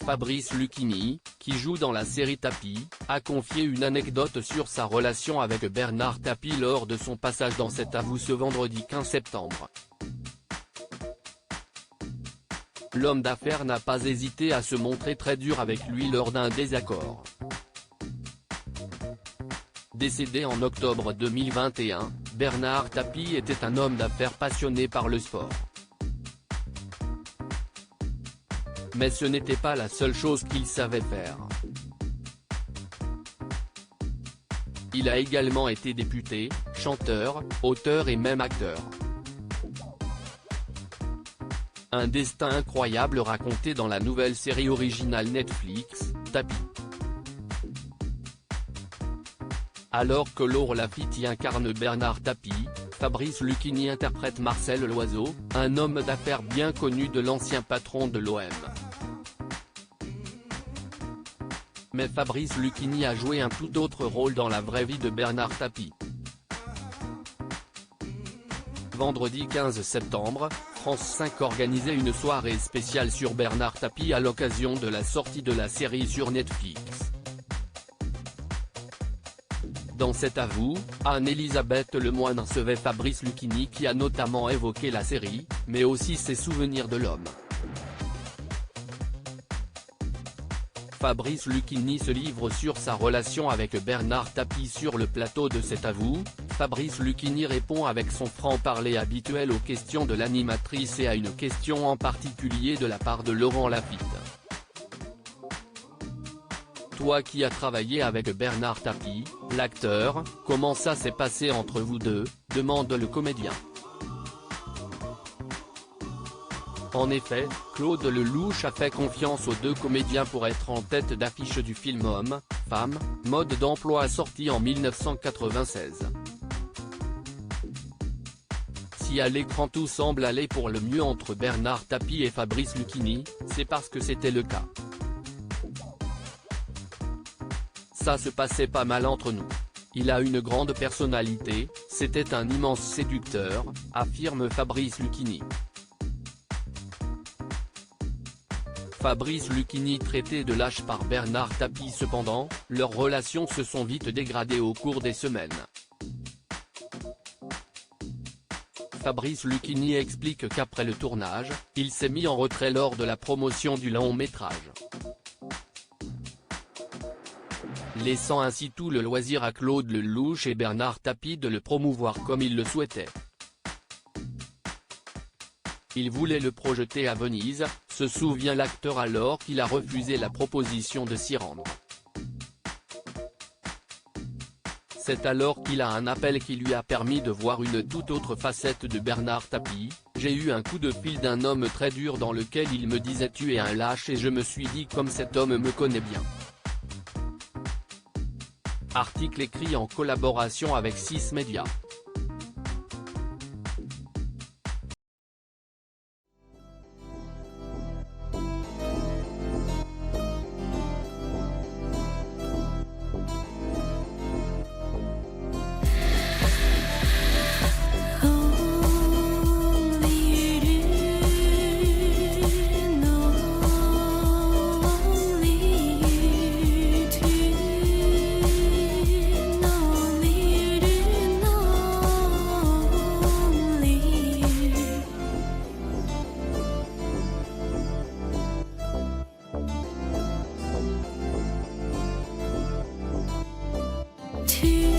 Fabrice Lucchini, qui joue dans la série Tapis, a confié une anecdote sur sa relation avec Bernard Tapie lors de son passage dans Cet à vous ce vendredi 15 septembre. L'homme d'affaires n'a pas hésité à se montrer très dur avec lui lors d'un désaccord. Décédé en octobre 2021, Bernard Tapie était un homme d'affaires passionné par le sport. Mais ce n'était pas la seule chose qu'il savait faire. Il a également été député, chanteur, auteur et même acteur. Un destin incroyable raconté dans la nouvelle série originale Netflix, Tapis. Alors que Laure Lafitte y incarne Bernard Tapie, Fabrice Lucchini interprète Marcel Loiseau, un homme d'affaires bien connu de l'ancien patron de l'OM. Mais Fabrice Lucchini a joué un tout autre rôle dans la vraie vie de Bernard Tapie. Vendredi 15 septembre, France 5 organisait une soirée spéciale sur Bernard Tapie à l'occasion de la sortie de la série sur Netflix. Dans Cet à vous, Anne-Elisabeth Lemoine recevait Fabrice Lucchini qui a notamment évoqué la série, mais aussi ses souvenirs de l'homme. Fabrice Lucchini se livre sur sa relation avec Bernard Tapie sur le plateau de Cet à vous. Fabrice Lucchini répond avec son franc-parler habituel aux questions de l'animatrice et à une question en particulier de la part de Laurent Lafitte. Toi qui as travaillé avec Bernard Tapie, l'acteur, comment ça s'est passé entre vous deux, demande le comédien. En effet, Claude Lelouch a fait confiance aux deux comédiens pour être en tête d'affiche du film Homme, Femme, mode d'emploi sorti en 1996. Si à l'écran tout semble aller pour le mieux entre Bernard Tapie et Fabrice Lucchini, c'est parce que c'était le cas. Ça se passait pas mal entre nous. Il a une grande personnalité, c'était un immense séducteur, affirme Fabrice Lucchini. Fabrice Lucchini traité de lâche par Bernard Tapie cependant, leurs relations se sont vite dégradées au cours des semaines. Fabrice Lucchini explique qu'après le tournage, il s'est mis en retrait lors de la promotion du long-métrage. Laissant ainsi tout le loisir à Claude Lelouch et Bernard Tapie de le promouvoir comme il le souhaitait. Il voulait le projeter à Venise, se souvient l'acteur alors qu'il a refusé la proposition de s'y rendre. C'est alors qu'il a un appel qui lui a permis de voir une toute autre facette de Bernard Tapie. J'ai eu un coup de fil d'un homme très dur dans lequel il me disait tu es un lâche et je me suis dit comme cet homme me connaît bien. Article écrit en collaboration avec 6 Médias. To